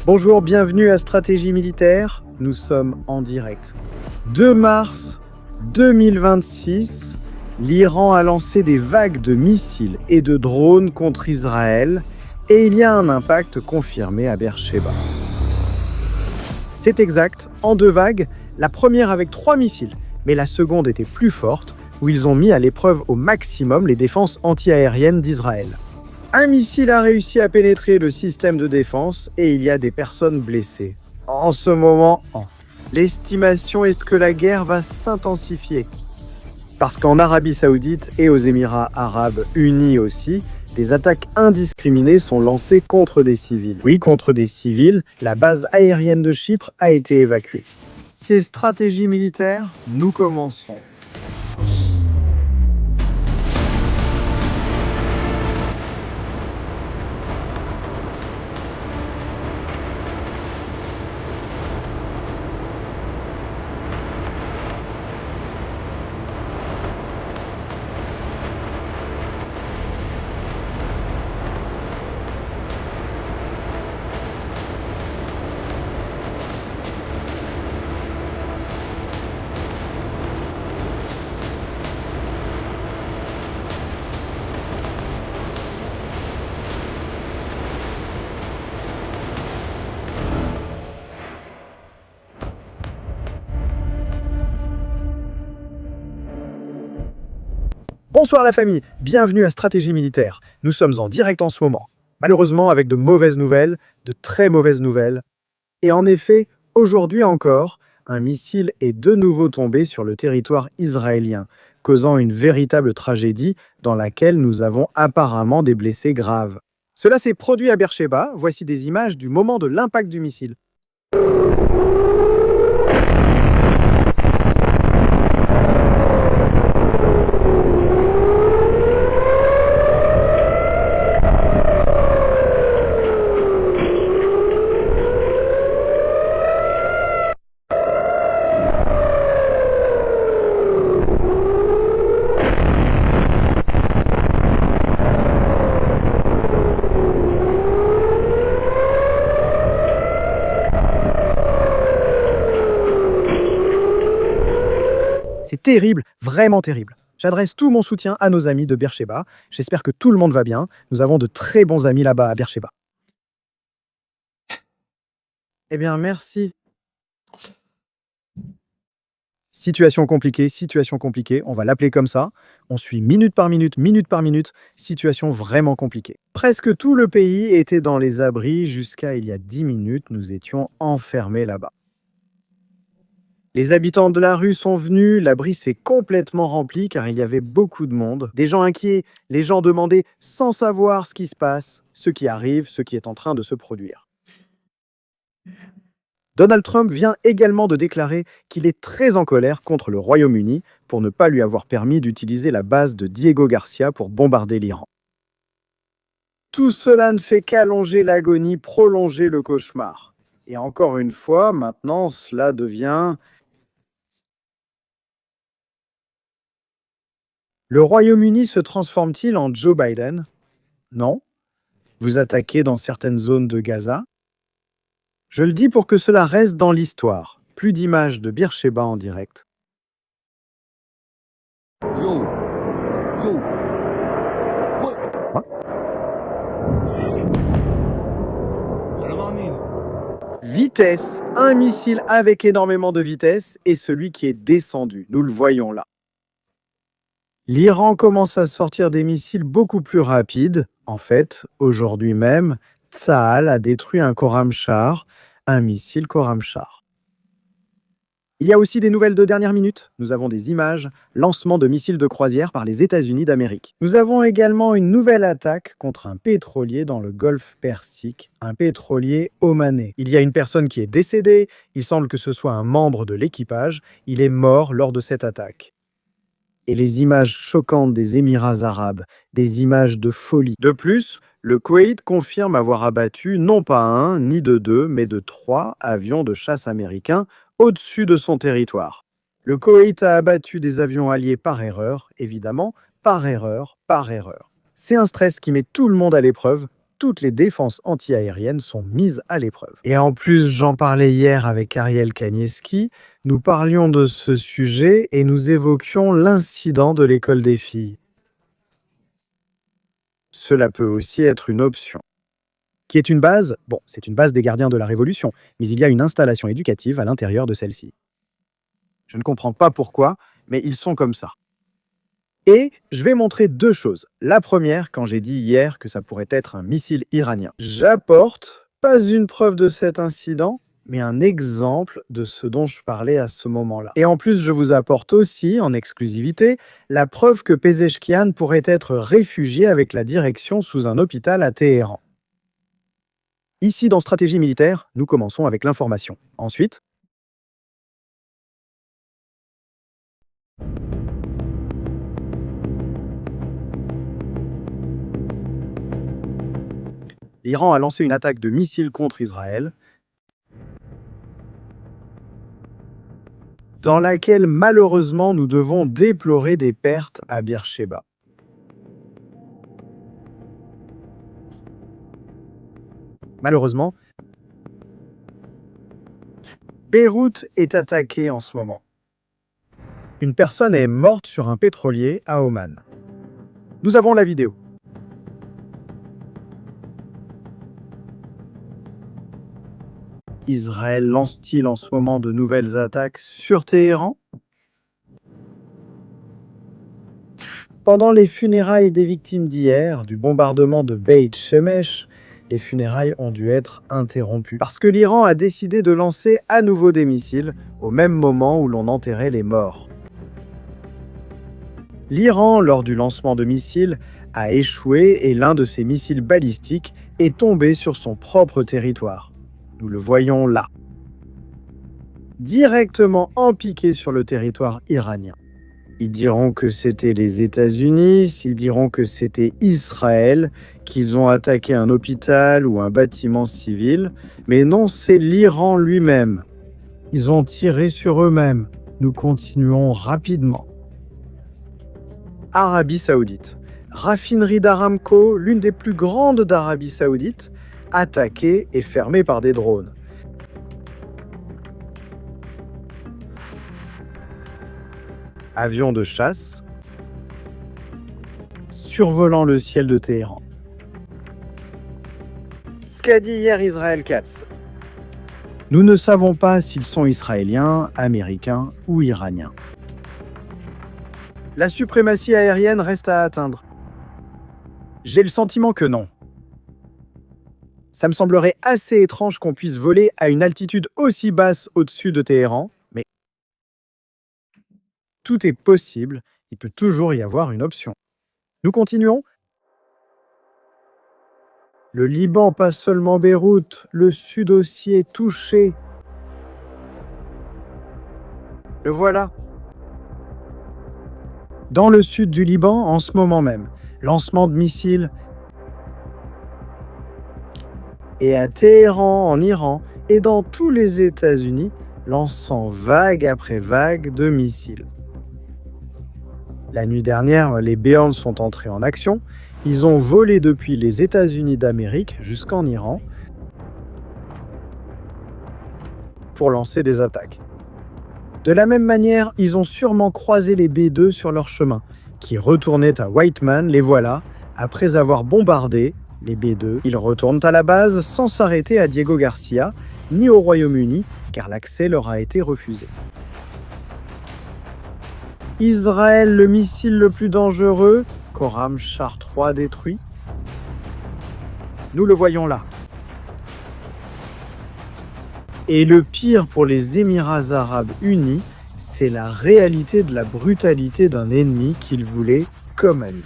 Bonjour, bienvenue à Stratégie Militaire. Nous sommes en direct. 2 mars 2026, l'Iran a lancé des vagues de missiles et de drones contre Israël et il y a un impact confirmé à Beersheba. C'est exact, en 2 vagues, la première avec 3 missiles, mais la seconde était plus forte, où ils ont mis à l'épreuve au maximum les défenses anti-aériennes d'Israël. Un missile a réussi à pénétrer le système de défense et il y a des personnes blessées. En ce moment, l'estimation est que la guerre va s'intensifier. Parce qu'en Arabie Saoudite et aux Émirats Arabes Unis aussi, des attaques indiscriminées sont lancées contre des civils. Oui, contre des civils, la base aérienne de Chypre a été évacuée. Ces stratégies militaires, nous commencerons. Bonsoir la famille, bienvenue à Stratégie Militaire. Nous sommes en direct en ce moment. Malheureusement avec de mauvaises nouvelles, de très mauvaises nouvelles. Et en effet, aujourd'hui encore, un missile est de nouveau tombé sur le territoire israélien, causant une véritable tragédie dans laquelle nous avons apparemment des blessés graves. Cela s'est produit à Beersheba, voici des images du moment de l'impact du missile. C'est terrible, vraiment terrible. J'adresse tout mon soutien à nos amis de Beersheba. J'espère que tout le monde va bien. Nous avons de très bons amis là-bas à Beersheba. Eh bien, merci. Situation compliquée, on va l'appeler comme ça. On suit minute par minute, situation vraiment compliquée. Presque tout le pays était dans les abris jusqu'à il y a 10 minutes, nous étions enfermés là-bas. Les habitants de la rue sont venus, l'abri s'est complètement rempli car il y avait beaucoup de monde. Des gens inquiets, les gens demandaient sans savoir ce qui se passe, ce qui arrive, ce qui est en train de se produire. Donald Trump vient également de déclarer qu'il est très en colère contre le Royaume-Uni pour ne pas lui avoir permis d'utiliser la base de Diego Garcia pour bombarder l'Iran. Tout cela ne fait qu'allonger l'agonie, prolonger le cauchemar. Et encore une fois, maintenant, cela devient... Le Royaume-Uni se transforme-t-il en Joe Biden? Non. Vous attaquez dans certaines zones de Gaza? Je le dis pour que cela reste dans l'histoire. Plus d'images de Beersheba en direct. Yo. What? Vitesse, un missile avec énormément de vitesse et celui qui est descendu. Nous le voyons là. L'Iran commence à sortir des missiles beaucoup plus rapides. En fait, aujourd'hui même, Tsahal a détruit un Khorramshahr, un missile Khorramshahr. Il y a aussi des nouvelles de dernière minute. Nous avons des images, lancement de missiles de croisière par les États-Unis d'Amérique. Nous avons également une nouvelle attaque contre un pétrolier dans le golfe Persique, un pétrolier omanais. Il y a une personne qui est décédée, il semble que ce soit un membre de l'équipage, il est mort lors de cette attaque. Et les images choquantes des Émirats arabes, des images de folie. De plus, le Koweït confirme avoir abattu non pas un, ni de 2, mais de 3 avions de chasse américains au-dessus de son territoire. Le Koweït a abattu des avions alliés par erreur, évidemment, par erreur. C'est un stress qui met tout le monde à l'épreuve, toutes les défenses antiaériennes sont mises à l'épreuve. Et en plus, j'en parlais hier avec Ariel Kaniewski, nous parlions de ce sujet et nous évoquions l'incident de l'école des filles. Cela peut aussi être une option. Qui est une base, bon, c'est une base des gardiens de la Révolution, mais il y a une installation éducative à l'intérieur de celle-ci. Je ne comprends pas pourquoi, mais ils sont comme ça. Et je vais montrer deux choses. La première, quand j'ai dit hier que ça pourrait être un missile iranien. J'apporte pas une preuve de cet incident, mais un exemple de ce dont je parlais à ce moment-là. Et en plus, je vous apporte aussi, en exclusivité, la preuve que Pezeshkian pourrait être réfugié avec la direction sous un hôpital à Téhéran. Ici, dans Stratégie militaire, nous commençons avec l'information. Ensuite, l'Iran a lancé une attaque de missiles contre Israël, dans laquelle malheureusement nous devons déplorer des pertes à Beersheba. Malheureusement, Beyrouth est attaquée en ce moment. Une personne est morte sur un pétrolier à Oman. Nous avons la vidéo. Israël lance-t-il en ce moment de nouvelles attaques sur Téhéran? Pendant les funérailles des victimes d'hier, du bombardement de Beit Shemesh, les funérailles ont dû être interrompues parce que l'Iran a décidé de lancer à nouveau des missiles au même moment où l'on enterrait les morts. L'Iran, lors du lancement de missiles, a échoué et l'un de ses missiles balistiques est tombé sur son propre territoire. Nous le voyons là. Directement empiqué sur le territoire iranien. Ils diront que c'était les États-Unis, ils diront que c'était Israël, qu'ils ont attaqué un hôpital ou un bâtiment civil, mais non, c'est l'Iran lui-même. Ils ont tiré sur eux-mêmes. Nous continuons rapidement. Arabie Saoudite. Raffinerie d'Aramco, l'une des plus grandes d'Arabie Saoudite, attaquée et fermée par des drones. Avions de chasse survolant le ciel de Téhéran. Ce qu'a dit hier Israël Katz. Nous ne savons pas s'ils sont israéliens, américains ou iraniens. La suprématie aérienne reste à atteindre. J'ai le sentiment que non. Ça me semblerait assez étrange qu'on puisse voler à une altitude aussi basse au-dessus de Téhéran, mais tout est possible, il peut toujours y avoir une option. Nous continuons. Le Liban, pas seulement Beyrouth, le sud aussi est touché. Le voilà. Dans le sud du Liban, en ce moment même, lancement de missiles. Et à Téhéran, en Iran, et dans tous les États-Unis, lançant vague après vague de missiles. La nuit dernière, les Burns sont entrés en action. Ils ont volé depuis les États-Unis d'Amérique jusqu'en Iran pour lancer des attaques. De la même manière, ils ont sûrement croisé les B-2 sur leur chemin, qui retournaient à Whiteman, les voilà, après avoir bombardé les B-2. Ils retournent à la base sans s'arrêter à Diego Garcia, ni au Royaume-Uni, car l'accès leur a été refusé. Israël, le missile le plus dangereux, Khorramshahr 3 détruit. Nous le voyons là. Et le pire pour les Émirats arabes unis, c'est la réalité de la brutalité d'un ennemi qu'ils voulaient comme ami.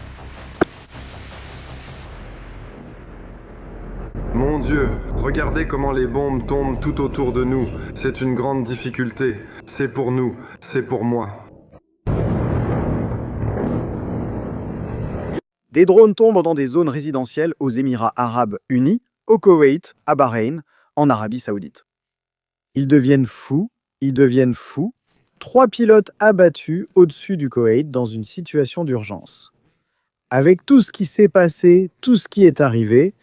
Mon Dieu, regardez comment les bombes tombent tout autour de nous. C'est une grande difficulté. C'est pour nous, c'est pour moi. Des drones tombent dans des zones résidentielles aux Émirats arabes unis, au Koweït, à Bahreïn, en Arabie saoudite. Ils deviennent fous. 3 pilotes abattus au-dessus du Koweït dans une situation d'urgence. Avec tout ce qui s'est passé, tout ce qui est arrivé,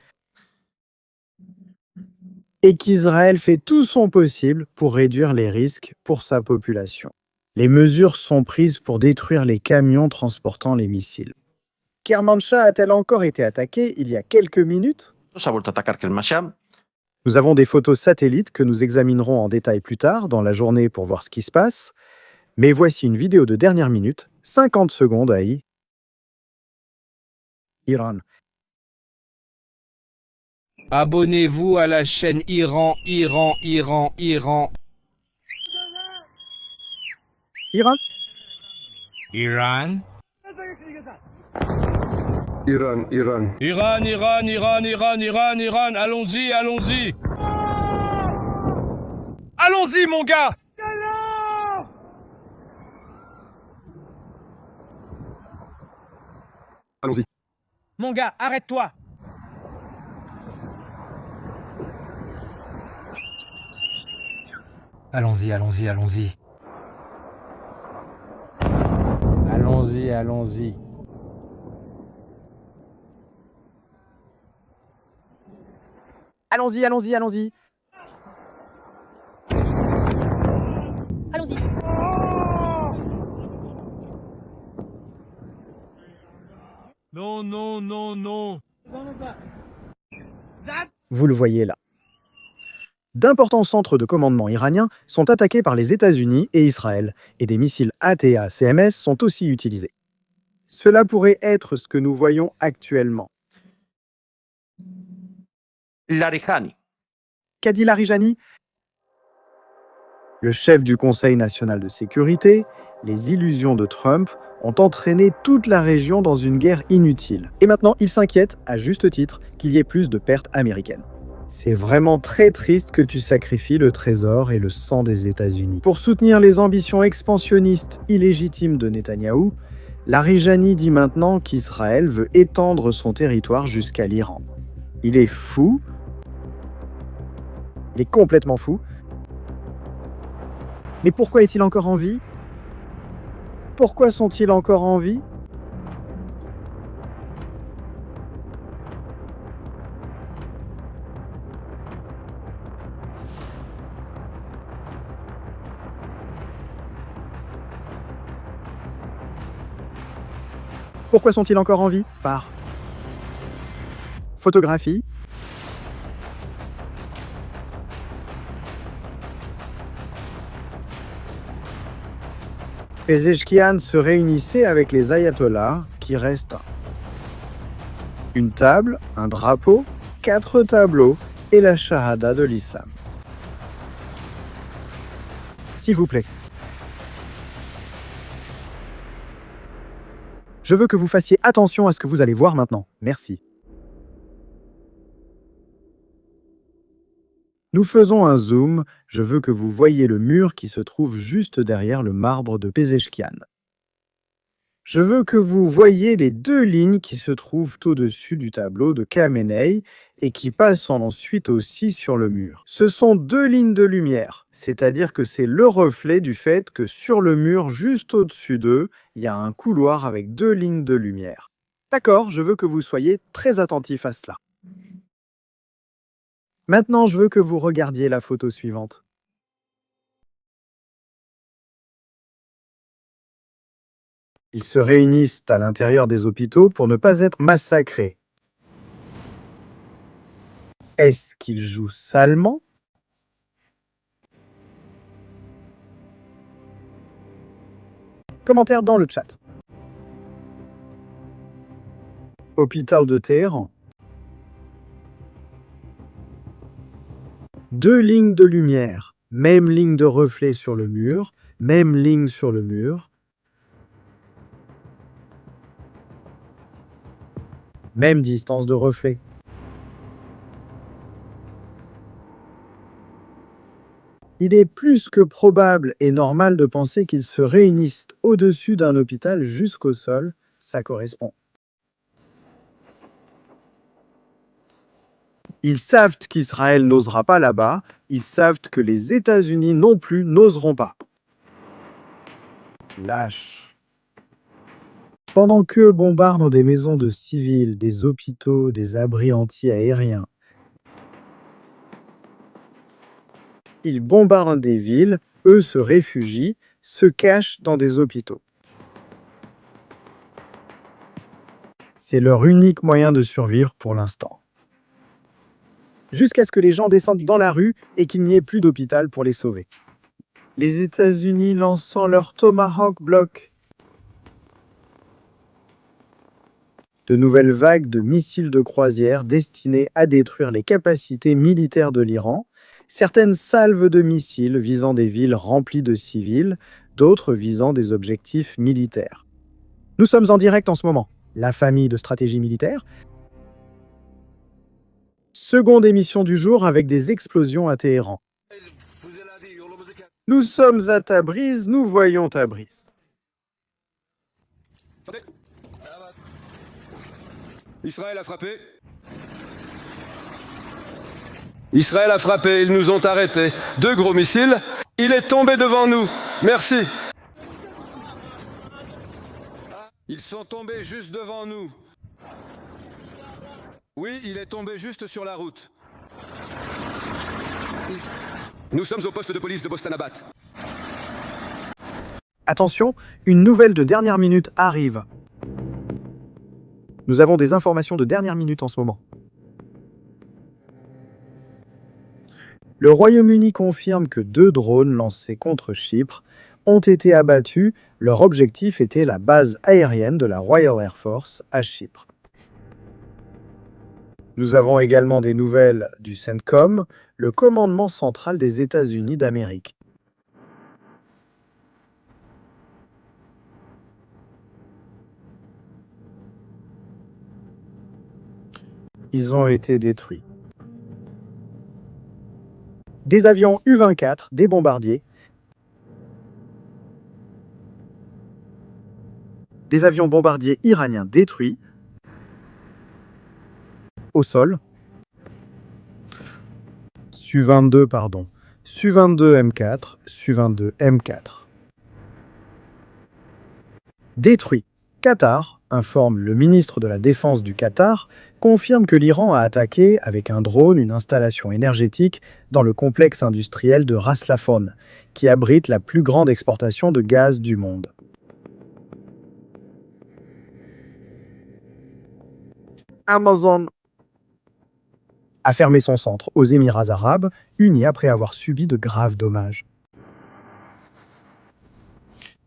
et qu'Israël fait tout son possible pour réduire les risques pour sa population. Les mesures sont prises pour détruire les camions transportant les missiles. Kermanshah a-t-elle encore été attaquée il y a quelques minutes? s'ha vuelto a atacar Kermanshah. Nous avons des photos satellites que nous examinerons en détail plus tard dans la journée pour voir ce qui se passe. Mais voici une vidéo de dernière minute, 50 secondes à Iran. Abonnez-vous à la chaîne Iran. Iran. Iran. Iran, Allons-y. Allons-y, mon gars. allons-y. Mon gars, arrête-toi. Allons-y. Allons-y. Allons-y. Non. Vous le voyez là. D'importants centres de commandement iraniens sont attaqués par les États-Unis et Israël, et des missiles ATA-CMS sont aussi utilisés. Cela pourrait être ce que nous voyons actuellement. Larijani. Qu'a dit Larijani? Le chef du Conseil national de sécurité, les illusions de Trump ont entraîné toute la région dans une guerre inutile. Et maintenant, il s'inquiète, à juste titre, qu'il y ait plus de pertes américaines. C'est vraiment très triste que tu sacrifies le trésor et le sang des États-Unis. Pour soutenir les ambitions expansionnistes illégitimes de Netanyahou, Larijani dit maintenant qu'Israël veut étendre son territoire jusqu'à l'Iran. Il est fou. Il est complètement fou. Mais pourquoi est-il encore en vie? Pourquoi sont-ils encore en vie? Pourquoi sont-ils encore en vie? Par photographie, Pezeshkian se réunissait avec les ayatollahs qui restent une table, un drapeau, 4 tableaux et la shahada de l'islam. S'il vous plaît. Je veux que vous fassiez attention à ce que vous allez voir maintenant. Merci. Nous faisons un zoom. Je veux que vous voyiez le mur qui se trouve juste derrière le marbre de Pezeshkian. Je veux que vous voyiez les 2 lignes qui se trouvent au-dessus du tableau de Khamenei et qui passent ensuite aussi sur le mur. Ce sont 2 lignes de lumière, c'est-à-dire que c'est le reflet du fait que sur le mur juste au-dessus d'eux, il y a un couloir avec 2 lignes de lumière. D'accord, je veux que vous soyez très attentifs à cela. Maintenant, je veux que vous regardiez la photo suivante. Ils se réunissent à l'intérieur des hôpitaux pour ne pas être massacrés. Est-ce qu'ils jouent salement? Commentaire dans le chat. Hôpital de Téhéran. 2 lignes de lumière, même ligne de reflet sur le mur, même ligne sur le mur. Même distance de reflet. Il est plus que probable et normal de penser qu'ils se réunissent au-dessus d'un hôpital jusqu'au sol. Ça correspond. Ils savent qu'Israël n'osera pas là-bas. Ils savent que les États-Unis non plus n'oseront pas. Lâche. Pendant qu'eux bombardent des maisons de civils, des hôpitaux, des abris anti-aériens, Ils bombardent des villes, eux se réfugient, se cachent dans des hôpitaux. C'est leur unique moyen de survivre pour l'instant. Jusqu'à ce que les gens descendent dans la rue et qu'il n'y ait plus d'hôpital pour les sauver. Les États-Unis lançant leur Tomahawk Block. De nouvelles vagues de missiles de croisière destinés à détruire les capacités militaires de l'Iran, certaines salves de missiles visant des villes remplies de civils, d'autres visant des objectifs militaires. Nous sommes en direct en ce moment. La famille de stratégie militaire. Seconde émission du jour avec des explosions à Téhéran. Nous sommes à Tabriz, nous voyons Tabriz. Israël a frappé. Israël a frappé, ils nous ont arrêtés. 2 gros missiles. Il est tombé devant nous. Merci. Ils sont tombés juste devant nous. Oui, il est tombé juste sur la route. Nous sommes au poste de police de Bostanabad. Attention, une nouvelle de dernière minute arrive. Nous avons des informations de dernière minute en ce moment. Le Royaume-Uni confirme que 2 drones lancés contre Chypre ont été abattus. Leur objectif était la base aérienne de la Royal Air Force à Chypre. Nous avons également des nouvelles du CENTCOM, le commandement central des États-Unis d'Amérique. Ils ont été détruits. Des avions U-24, des bombardiers, des avions bombardiers iraniens détruits au sol. Su-22, pardon. Su-22 M4, Su-22 M4. Détruit. Qatar, informe le ministre de la Défense du Qatar, confirme que l'Iran a attaqué avec un drone une installation énergétique dans le complexe industriel de Ras Laffan, qui abrite la plus grande exportation de gaz du monde. Amazon a fermé son centre aux Émirats arabes unis après avoir subi de graves dommages.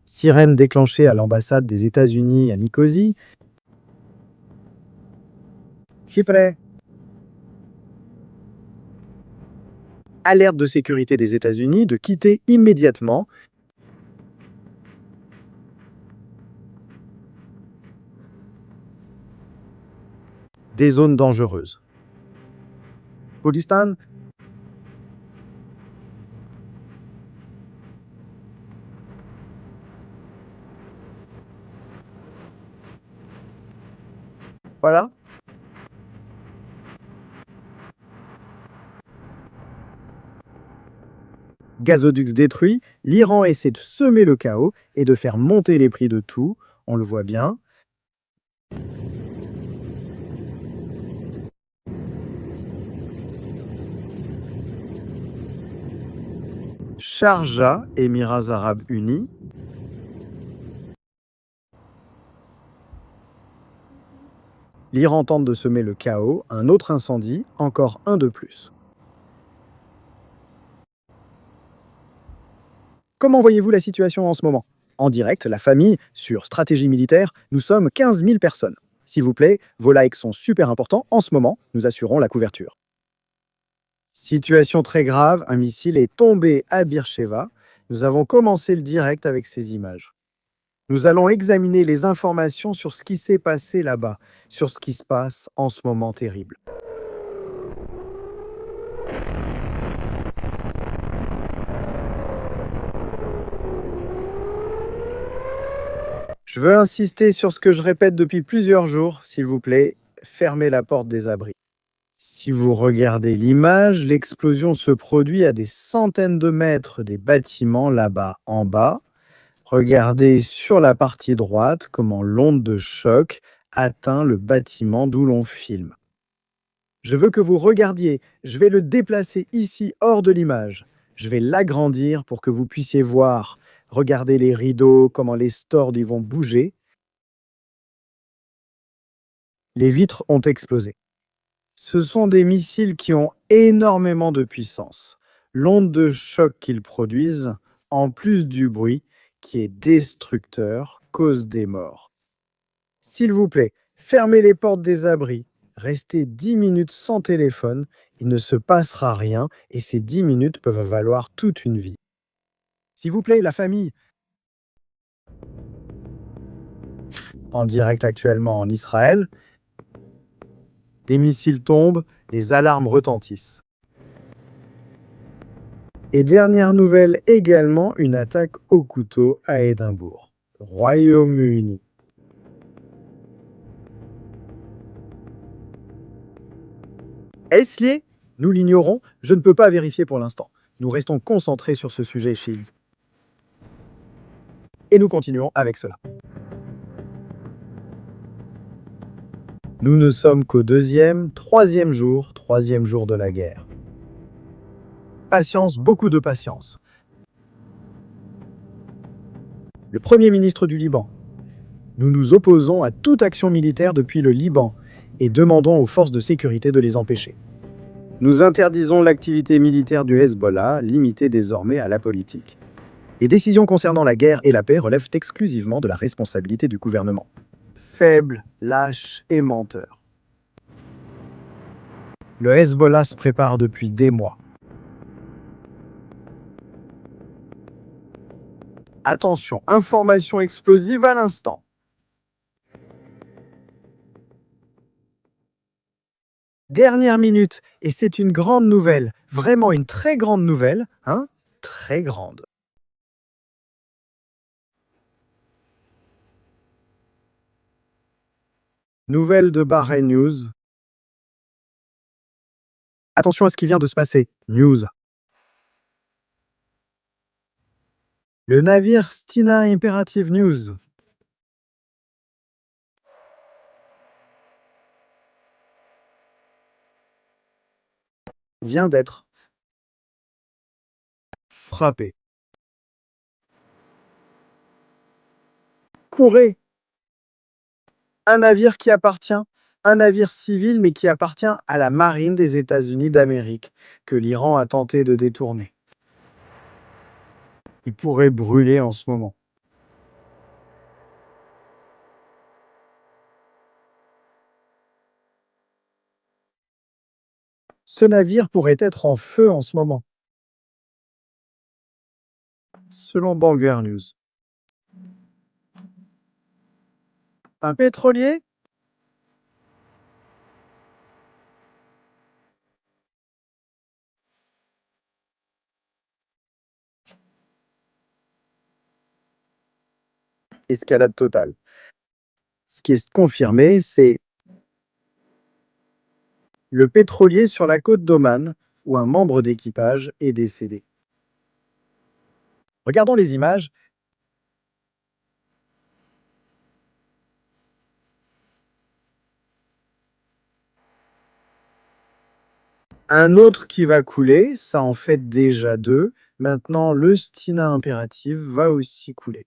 Sirène déclenchée à l'ambassade des États-Unis à Nicosie. Chypre. Alerte de sécurité des États-Unis de quitter immédiatement des zones dangereuses. Kurdistan. Voilà. Gazoducs détruits, l'Iran essaie de semer le chaos et de faire monter les prix de tout, on le voit bien. Sharjah, Émirats arabes unis. L'Iran tente de semer le chaos, un autre incendie, encore un de plus. Comment voyez-vous la situation en ce moment? En direct, la famille, sur Stratégie Militaire, nous sommes 15 000 personnes. S'il vous plaît, vos likes sont super importants. En ce moment, nous assurons la couverture. Situation très grave, un missile est tombé à Beersheva. Nous avons commencé le direct avec ces images. Nous allons examiner les informations sur ce qui s'est passé là-bas, sur ce qui se passe en ce moment terrible. Je veux insister sur ce que je répète depuis plusieurs jours, s'il vous plaît, fermez la porte des abris. Si vous regardez l'image, l'explosion se produit à des centaines de mètres des bâtiments là-bas en bas. Regardez sur la partie droite comment l'onde de choc atteint le bâtiment d'où l'on filme. Je veux que vous regardiez, je vais le déplacer ici hors de l'image. Je vais l'agrandir pour que vous puissiez voir. Regardez les rideaux, comment les stores y vont bouger. Les vitres ont explosé. Ce sont des missiles qui ont énormément de puissance. L'onde de choc qu'ils produisent, en plus du bruit, qui est destructeur, cause des morts. S'il vous plaît, fermez les portes des abris. Restez 10 minutes sans téléphone, il ne se passera rien et ces 10 minutes peuvent valoir toute une vie. S'il vous plaît, la famille. En direct actuellement en Israël, des missiles tombent, les alarmes retentissent. Et dernière nouvelle également, une attaque au couteau à Édimbourg, Royaume-Uni. Est-ce lié? Nous l'ignorons, je ne peux pas vérifier pour l'instant. Nous restons concentrés sur ce sujet, Shields. Et nous continuons avec cela. Nous ne sommes qu'au troisième jour de la guerre. Patience, beaucoup de patience. Le Premier ministre du Liban. Nous nous opposons à toute action militaire depuis le Liban et demandons aux forces de sécurité de les empêcher. Nous interdisons l'activité militaire du Hezbollah, limitée désormais à la politique. Les décisions concernant la guerre et la paix relèvent exclusivement de la responsabilité du gouvernement. Faible, lâche et menteur. Le Hezbollah se prépare depuis des mois. Attention, information explosive à l'instant. Dernière minute, et c'est une grande nouvelle, vraiment une très grande nouvelle, hein? Très grande. Nouvelle de Bahreïn News. Attention à ce qui vient de se passer. News. Le navire Stina Imperative News vient d'être frappé. Courez! Un navire civil, mais qui appartient à la marine des États-Unis d'Amérique, que l'Iran a tenté de détourner. Il pourrait brûler en ce moment. Ce navire pourrait être en feu en ce moment. Selon Banger News. Un pétrolier? Escalade totale. Ce qui est confirmé, c'est le pétrolier sur la côte d'Oman, où un membre d'équipage est décédé. Regardons les images. Un autre qui va couler, ça en fait déjà 2. Maintenant, le Stina Imperative va aussi couler.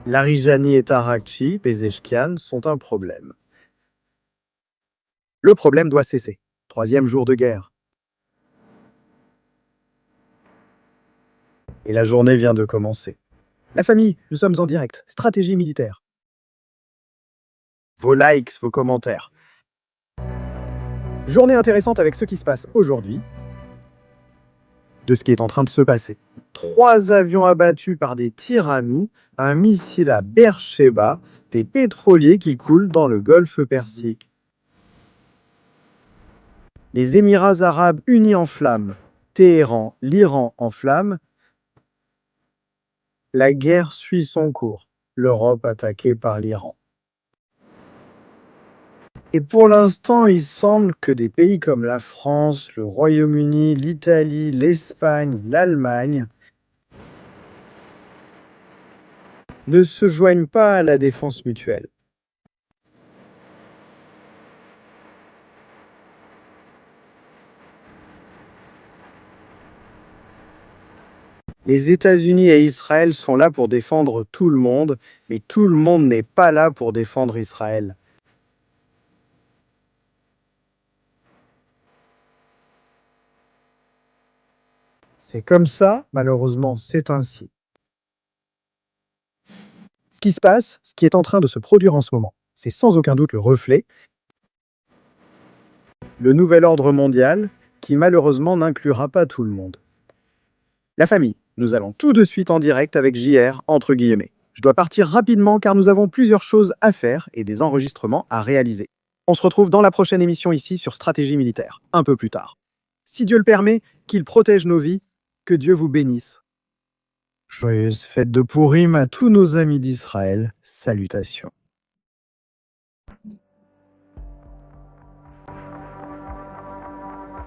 L'Arijani et Tarakchi, Pezeshkian, sont un problème. Le problème doit cesser. 3e jour de guerre. Et la journée vient de commencer. La famille, nous sommes en direct. Stratégie militaire. Vos likes, vos commentaires. Journée intéressante avec ce qui se passe aujourd'hui, de ce qui est en train de se passer. 3 avions abattus par des tirs amis, un missile à Beersheba, des pétroliers qui coulent dans le golfe Persique. Les Émirats arabes unis en flammes, Téhéran, l'Iran en flammes. La guerre suit son cours, l'Europe attaquée par l'Iran. Et pour l'instant, il semble que des pays comme la France, le Royaume-Uni, l'Italie, l'Espagne, l'Allemagne ne se joignent pas à la défense mutuelle. Les États-Unis et Israël sont là pour défendre tout le monde, mais tout le monde n'est pas là pour défendre Israël. C'est comme ça, malheureusement, c'est ainsi. Ce qui se passe, ce qui est en train de se produire en ce moment, c'est sans aucun doute le reflet, le nouvel ordre mondial, qui malheureusement n'inclura pas tout le monde. La famille, nous allons tout de suite en direct avec JR, entre guillemets. Je dois partir rapidement car nous avons plusieurs choses à faire et des enregistrements à réaliser. On se retrouve dans la prochaine émission ici sur Stratégie militaire, un peu plus tard. Si Dieu le permet, qu'il protège nos vies, que Dieu vous bénisse. Joyeuse fête de Pourim à tous nos amis d'Israël. Salutations.